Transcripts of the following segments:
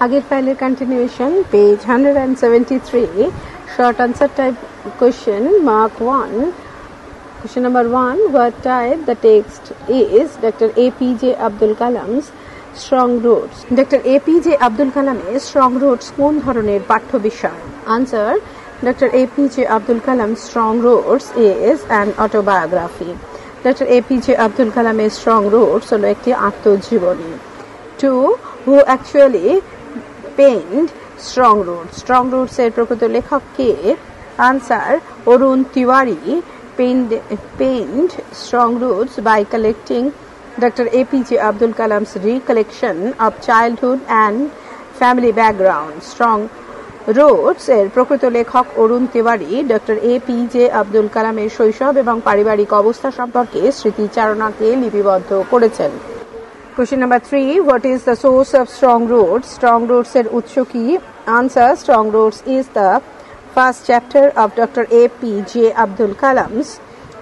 আগের ফাইলের continuation page 173 short answer type question mark 1. Question number 1, what type the text is Dr. APJ Abdul Kalam's strong roots. Dr. APJ Abdul Kalam's strong roots কোন ধরনের পাঠ্য বিষয়? Answer, Dr. APJ Abdul Kalam's strong roots is an autobiography. Dr. APJ Abdul Kalam's strong roots হলো একটি আত্মজীবনী. 2, who actually penned strong roots. Strong roots এর প্রকৃত লেখক কে? Answer, Arun Tiwari penned strong roots by collecting Dr. APJ Abdul Kalam's recollection of childhood and family background. Strong roots এর প্রকৃত লেখক অরুণ Tiwari doctor APJ Abdul কালামের শৈশব এবং পারিবারিক অবস্থা সম্পর্কে স্মৃতিচারণাকে লিপিবদ্ধ করেছেন. Question number 3, what is the source of strong roots? Strong roots এর উৎস কি? Answer, strong roots is the first chapter of Dr. APJ Abdul Kalam's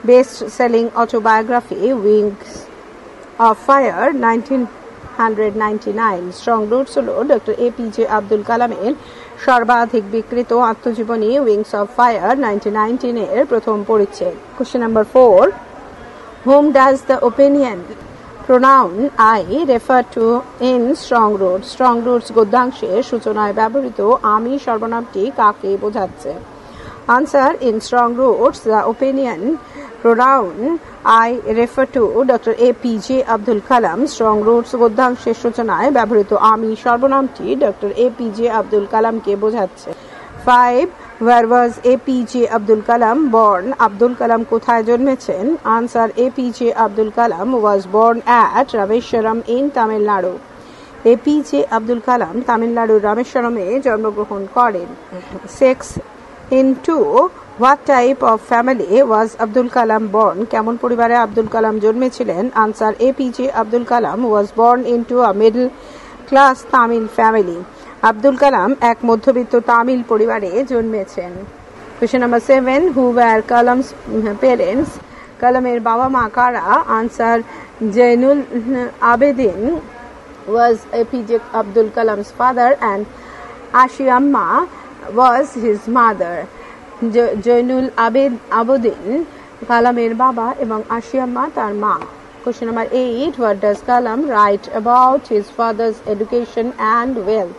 best-selling autobiography Wings of Fire 1999. Strong roots হলো Dr. APJ Abdul Kalam'ের সর্বাধিক বিক্রিত আত্মজীবনী Wings of Fire 1919 এর প্রথম পরিচ্ছেদ. Question number 4, whom does the opinion pronoun I refer to in strong roots? Strong roots গদ্যাংশের সূচনায় ব্যবহৃত আমি সর্বনামটি কাকে বোঝাচ্ছে? Answer, in strong roots the opinion pronoun I refer to Dr. APJ Abdul Kalam. Strong roots গদ্যাংশের সূচনায় ব্যবহৃত আমি সর্বনামটি Dr. APJ Abdul Kalamকে বোঝাচ্ছে. 5, where was APJ Abdul Kalam born? Abdul Kalam কোথায় জন্মেছেন? Answer, APJ Abdul Kalam was born at Rameshwaram in Tamil Nadu. APJ Abdul Kalam তামিলনাড়ুর রামেশ্বরমে জন্মগ্রহণ করেন. 6, in 2, what type of family was Abdul Kalam born? কেমন পরিবারে Abdul Kalam জন্মেছিলেন? Answer, APJ Abdul Kalam was born into a middle class Tamil family. Abdul Kalam এক মধ্যবিত্ত তামিল পরিবারে জন্মেছেন. Question number 7, who were Kalam's parents? কালামের বাবা মা কারা? Answer, Jainul Abedin was APJ Abdul Kalam's father and Ashiamma was his mother. Jainul Abedin কালামের বাবা এবং আশিয়াম্মা তার মা. Question number 8, what does Kalam write about his father's education and wealth?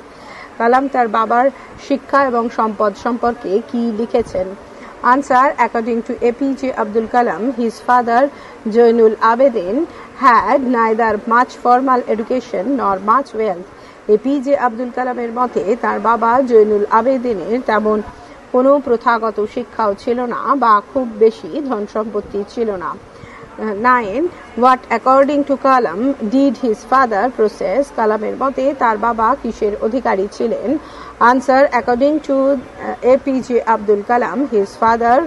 কালাম তার বাবার শিক্ষা এবং সম্পদ সম্পর্কে কি লিখেছেন? Answer, according to APJ Abdul Kalam, his father Jainul Abedin had neither much formal education nor much wealth. APJ Abdul Kalam'ের মতে তার বাবা জৈনুল আবেদিনের তেমন কোনো প্রথাগত শিক্ষাও ছিল না বা খুব বেশি ধন সম্পত্তি ছিল না. 9, what according to Kalam did his father possess? কালামের মতে তার বাবা কিসের অধিকারী ছিলেন? Answer, according to APJ Abdul Kalam, his father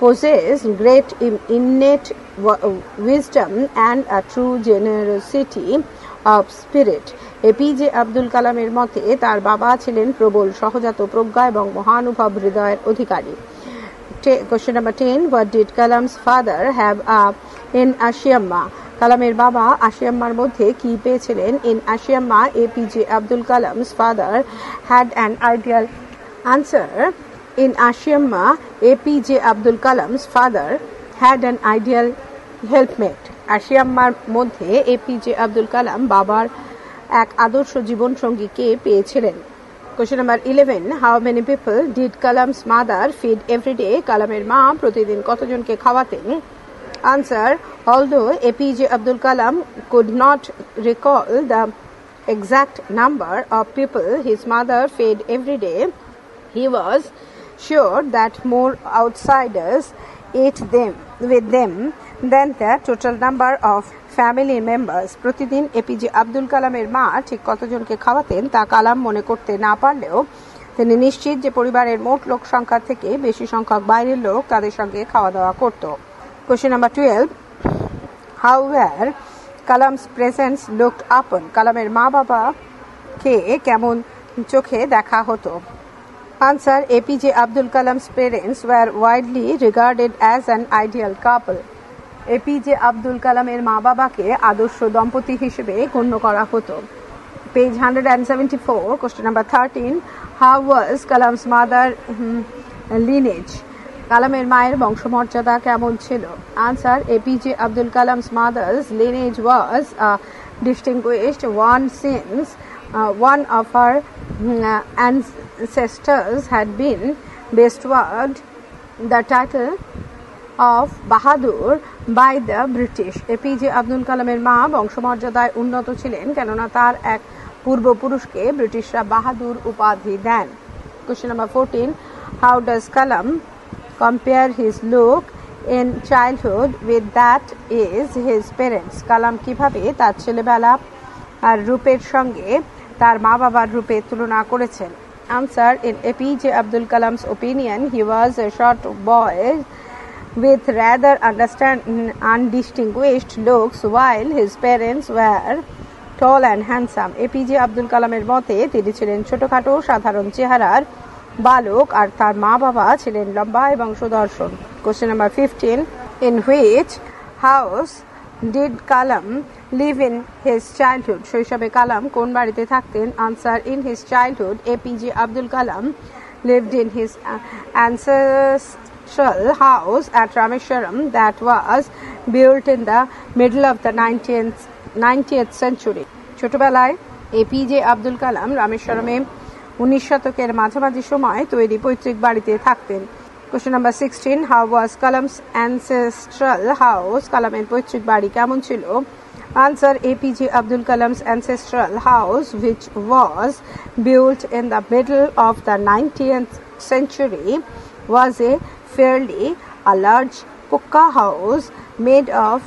possessed great innate wisdom and a true generosity of spirit. APJ Abdul Kalam'ের মতে তার বাবা ছিলেন প্রবল সহজাত প্রজ্ঞা এবং মহানুভব হৃদয়ের অধিকারী. Question number 10, what did Kalam's father have in Ashiamma? কালামের বাবা আশিয়াম্মার মধ্যে কি পেয়েছিলেন? In Ashiamma, APJ Abdul Kalam's father had an ideal. Answer, in Ashiamma, APJ Abdul Kalam's father had an ideal helpmate. আশিয়াম্মার মধ্যে APJ Abdul Kalam বাবার এক আদর্শ জীবন সঙ্গীকে পেয়েছিলেন. Question number 11, how many people did Kalam's mother feed every day? কালামের মা প্রতিদিন কতজনকে খাওয়াতেন? Answer, although APJ Abdul Kalam could not recall the exact number of people his mother fed every day, he was sure that more outsiders ate them with them than the total number of family members. প্রতিদিন APJ Abdul কালামের মা ঠিক কতজনকে খাওয়াতেন তা কালাম মনে করতে না পারলেও তিনি নিশ্চিত যে পরিবারের মোট লোক সংখ্যা থেকে বেশি সংখ্যক বাইরের লোক তাদের সঙ্গে খাওয়া দাওয়া করত. Question number 12, how were Kalam's presence looked upon? কালামের মা বাবাকে কেমন চোখে দেখা হতো? Answer, APJ Abdul Kalam's parents were widely regarded as an ideal couple. APJ Abdul কালামের মা বাবাকে আদর্শ দম্পতি হিসেবে গণ্য করা হতো. Page 174, question number 13. How was Kalam's mother lineage? কালামের মায়ের বংশমর্যাদা কেমন ছিল? Answer. APJ Abdul Kalam's mother's lineage was distinguished one since one of her ancestors had been bestowed the title of Bahadur by the British. APJ Abdul Kalam'ের মা বংশমর্যাদায় উন্নত ছিলেন কেননা তার এক পূর্বপুরুষকে ব্রিটিশরা বাহাদুর উপাধি দেন। Question number 14. How does Kalam compare his look in childhood with that is his parents? কালাম কিভাবে তার ছেলেবেলা আর রূপের সঙ্গে তার মা বাবার রূপের তুলনা করেছেন? Answer. In APJ Abdul Kalam's opinion, he was a short boy with rather undistinguished looks while his parents were tall and handsome. APJ Abdul Kalam'ের মতে তিনি ছিলেন ছোটখাটো সাধারণ চেহারার বালক আর তার মা বাবা ছিলেন লম্বা এবং সুদর্শন। Question number 15. In which house did Kalam live in his childhood? শৈশবে কালাম কোন বাড়িতে থাকতেন? Answer. In his childhood, APJ Abdul Kalam lived in his ancestral house at Rameshwaram that was built in the middle of the 19th century. ছোটবেলায় APJ Abdul Kalam রামেশ্বরমে 19 শতকের মাঝামাঝি সময় তৈরি পৈতৃক বাড়িতে থাকতেন। Question number 16. How was Kalam's ancestral house? কালামের পৈতৃক বাড়ি কেমন ছিল? Answer. APJ Abdul Kalam's ancestral house, which was built in the middle of the 19th century, was a fairly large pucca house made of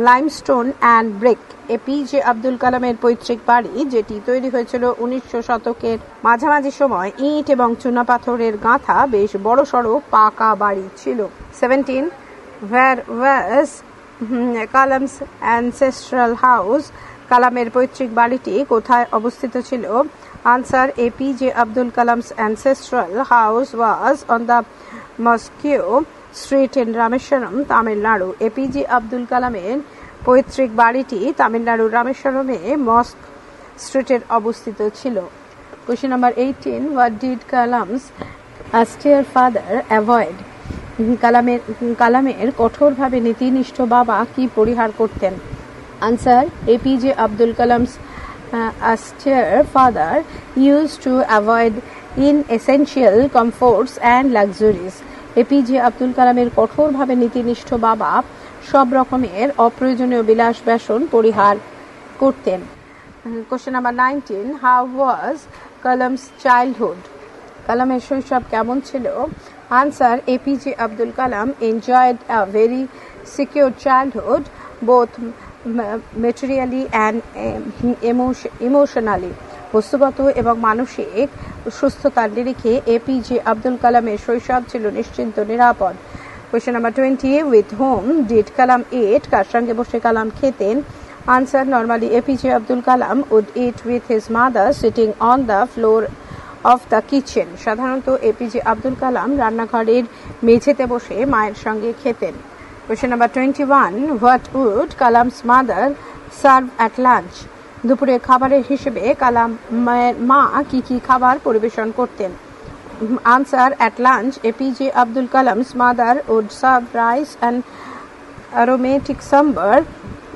limestone and brick. APJ Abdul Kalam'ের পৈতৃক বাড়ি যেটি তৈরি হয়েছিল 19 শতকের মাঝামাঝি সময় ইট এবং চুনাপাথরের গাঁথা বেশ বড়সড় পাকা বাড়ি ছিল। 17. Where was Kalam's ancestral house? কালামের পৈতৃক বাড়িটি কোথায় অবস্থিত ছিল? Answer. APJ Abdul Kalam's ancestral house was on the Mosque Street in Rameshwaram, Tamil Nadu. APJ Abdul Kalam'ের পৈতৃক বাড়িটি তামিলনাড়ুর রামেশ্বরমে মস্ক স্ট্রিটের অবস্থিত ছিল। Question number 18. What did Kalam's austere father avoid? কালামের কঠোরভাবে নীতিনিষ্ঠ বাবা কি পরিহার করতেন? Answer. APJ Abdul Kalam's austere father used to avoid inessential comforts and luxuries. APJ Abdul Kalam'ের কঠোরভাবে নীতিনিষ্ঠ বাবা সব রকমের অপ্রয়োজনীয় বিলাস ব্যসন পরিহার করতেন। Question number 19. How was Kalam's childhood? কালামের শৈশব কেমন ছিল? Answer. APJ Abdul Kalam enjoyed a very secure childhood, both materially and emotionally. বস্তুগত এবং মানসিক সুস্থতার নিরিখে APJ Abdul Kalam'ের শৈশব ছিল নিশ্চিন্ত নিরাপদ। Question number 20. With whom did Kalam eat? কার সঙ্গে বসে কালাম খেতেন? Answer. Normally APJ Abdul Kalam would eat with his mother sitting on the floor of the kitchen. সাধারণত APJ Abdul Kalam রান্নাঘরের মেঝেতে বসে মায়ের সঙ্গে খেতেন। Question number 21. What would Kalam's mother serve at lunch? দুপুরের খাবারের হিসেবে কালাম মা কি কি খাবার পরিবেশন করতেন? Answer. At lunch, APJ Abdul Kalam's mother would serve rice and aromatic sambar,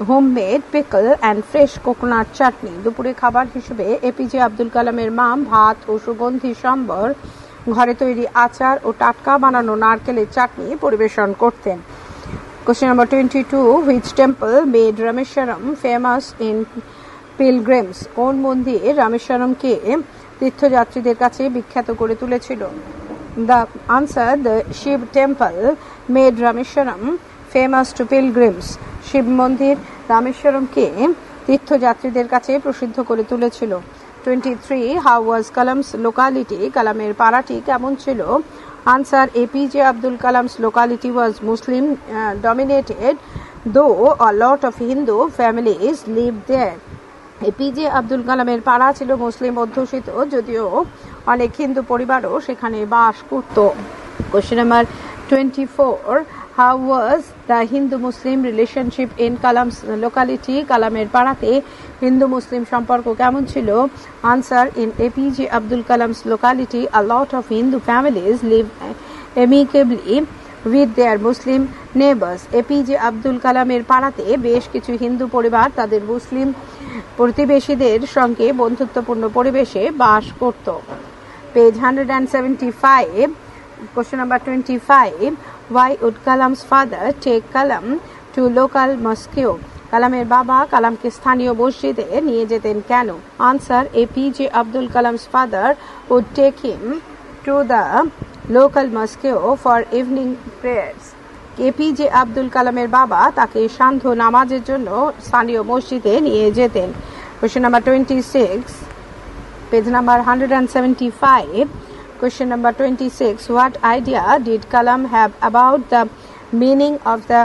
homemade pickle and fresh coconut chutney. দুপুরে খাবার হিসেবে APJ Abdul Kalam'ের মা ভাত ও সুগন্ধি সম্বর, ঘরে তৈরি আচার ও টাটকা বানানো নারকেলের চাটনি পরিবেশন করতেন। Question number 22. Which temple made Rameshwaram famous in pilgrims? কোন মন্দির রামেশ্বরমকে তীর্থযাত্রীদের কাছে বিখ্যাত করে তুলেছিল? The answer. The Shiv temple made Rameshwaram famous to pilgrims. Shiva মন্দির রামেশ্বরমকে তীর্থযাত্রীদের কাছে প্রসিদ্ধ করে তুলেছিল। 23. How was Kalam's locality? কালামের পাড়াটি কেমন ছিল? Answer. APJ Abdul Kalam's locality was Muslim dominated, though a lot of Hindu families lived there. APJ Abdul Kalam'ের পাড়া ছিল মুসলিম অধ্যুষিত, যদিও অনেক হিন্দু পরিবারও সেখানে বাস করত। Question number 24. How was the Hindu-Muslim relationship in Kalam's locality? কালামের পাড়াতে হিন্দু মুসলিম সম্পর্ক কেমন ছিল? Answer, in APJ Abdul Kalam's locality a lot of Hindu families live amicably with their Muslim neighbors. APJ Abdul কালামের পাড়াতে বেশ কিছু হিন্দু পরিবার তাদের মুসলিম প্রতিবেশীদের সঙ্গে বন্ধুত্বপূর্ণ পরিবেশে বাস করত। Page 175, question number 25, why would Kalam's father take Kalam to local mosque? কালামের বাবা কালামকে স্থানীয় মসজিদে নিয়ে যেতেন কেন? Answer, APJ Abdul Kalam's father would take him to the local mosque for evening prayers. APJ Abdul কালামের বাবা তাকে সান্ধ্য নামাজের জন্য স্থানীয় মসজিদে নিয়ে যেতেন। Question number 26, page number 175, question number 26, what idea did Kalam have about the meaning of the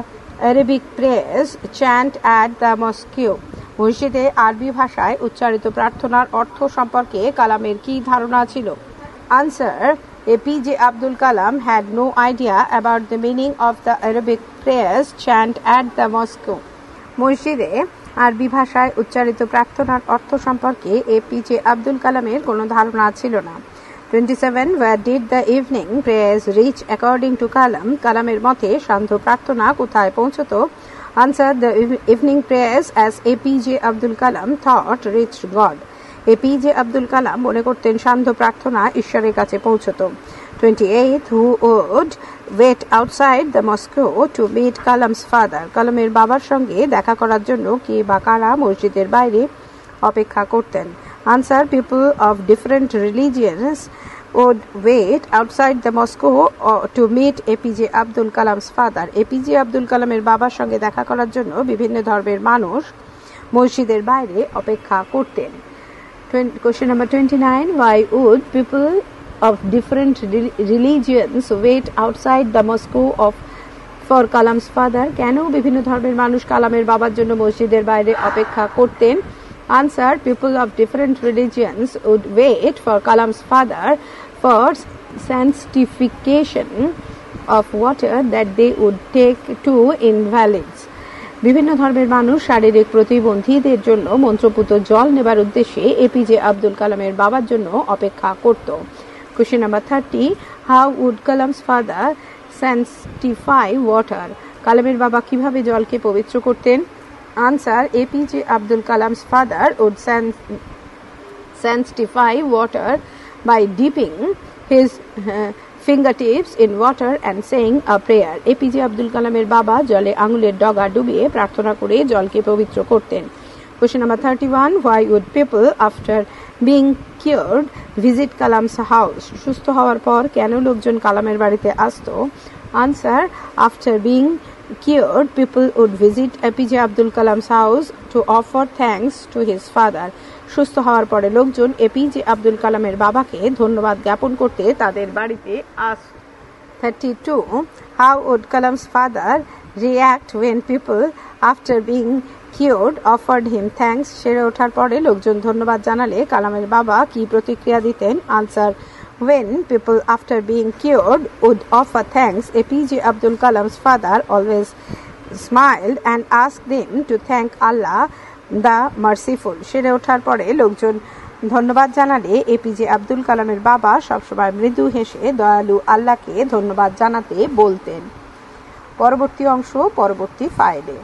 Arabic prayers chant at the mosque? মসজিদে আরবি ভাষায় উচ্চারিত প্রার্থনার অর্থ সম্পর্কে কালামের কি ধারণা ছিল? Answer, APJ Abdul Kalam had no idea about the meaning of the Arabic prayers chant at the mosque. মসজিদে আরবি ভাষায় উচ্চারিত প্রার্থনার অর্থ সম্পর্কে এপিজে আব্দুল কালামের কোনো ধারণা ছিল না। 27, where did the evening prayers reach according to Kalam? কালামের মতে সান্ধ্য প্রার্থনা কোথায় পৌঁছতো? Answer, the evening prayers as APJ Abdul Kalam thought reached God. APJ Abdul Kalam মনে করতেন সান্ধ্য প্রার্থনা ঈশ্বরের কাছে পৌঁছতো। 28, who would wait outside the mosque to meet Kalam's father? কালামের বাবার সঙ্গে দেখা করার জন্য কে বা কারা মসজিদের বাইরে অপেক্ষা করতেন? Answer, people of different religions would wait outside the mosque to meet APJ Abdul Kalam's father. APJ Abdul কালামের বাবার সঙ্গে দেখা করার জন্য বিভিন্ন ধর্মের মানুষ মসজিদের বাইরে অপেক্ষা করতেন। Question number 29, why would people of different religions wait outside the mosque for Kalam's father? কেন বিভিন্ন ধর্মের মানুষ কালামের বাবার জন্য মসজিদের বাইরে অপেক্ষা করতেন? Answer, people of different religions would wait for Kalam's father for sanctification of water that they would take to invalids. বিভিন্ন ধর্মের মানুষ শারীরিক প্রতিবন্ধীদের জন্য মন্ত্রপুত জল নেবার উদ্দেশ্যে এপিজে আব্দুল কালামের বাবার জন্য অপেক্ষা করত। Question number 30, how would Kalam's father sanctify water? কালামের বাবা কিভাবে জলকে পবিত্র করতেন? Answer, APJ Abdul Kalam's father would sanctify water by dipping his fingertips in water and saying a prayer. APJ Abdul কালামের বাবা জলে আঙুলের ডগা ডুবিয়ে প্রার্থনা করে জলকে পবিত্র করতেন। Question number 31, why would people after being cured visit Kalam's house? সুস্থ হওয়ার পর কেন লোকজন কালামের বাড়িতে আসতো? Answer, after being cured, people would visit APJ Abdul Kalam's house to offer thanks to his father. সুস্থ হওয়ার পরে লোকজন এপিজে আব্দুল কালামের বাবাকে ধন্যবাদ জ্ঞাপন করতে তাদের বাড়িতে আসত। 32, how would Kalam's father react when people after being cured offered him thanks? সেরে ওঠার পরে লোকজন ধন্যবাদ জানালে কালামের বাবা কি প্রতিক্রিয়া দিতেন? Answer, when people after being cured would offer thanks, APJ Abdul Kalam's father always smiled and asked them to thank Allah the merciful. সেরে ওঠার পরে লোকজন ধন্যবাদ জানালে এপিজে আব্দুল কালামের বাবা সবসময় মৃদু হেসে দয়ালু আল্লাহকে ধন্যবাদ জানাতে বলতেন। পরবর্তী অংশ পরবর্তী ফাইলে।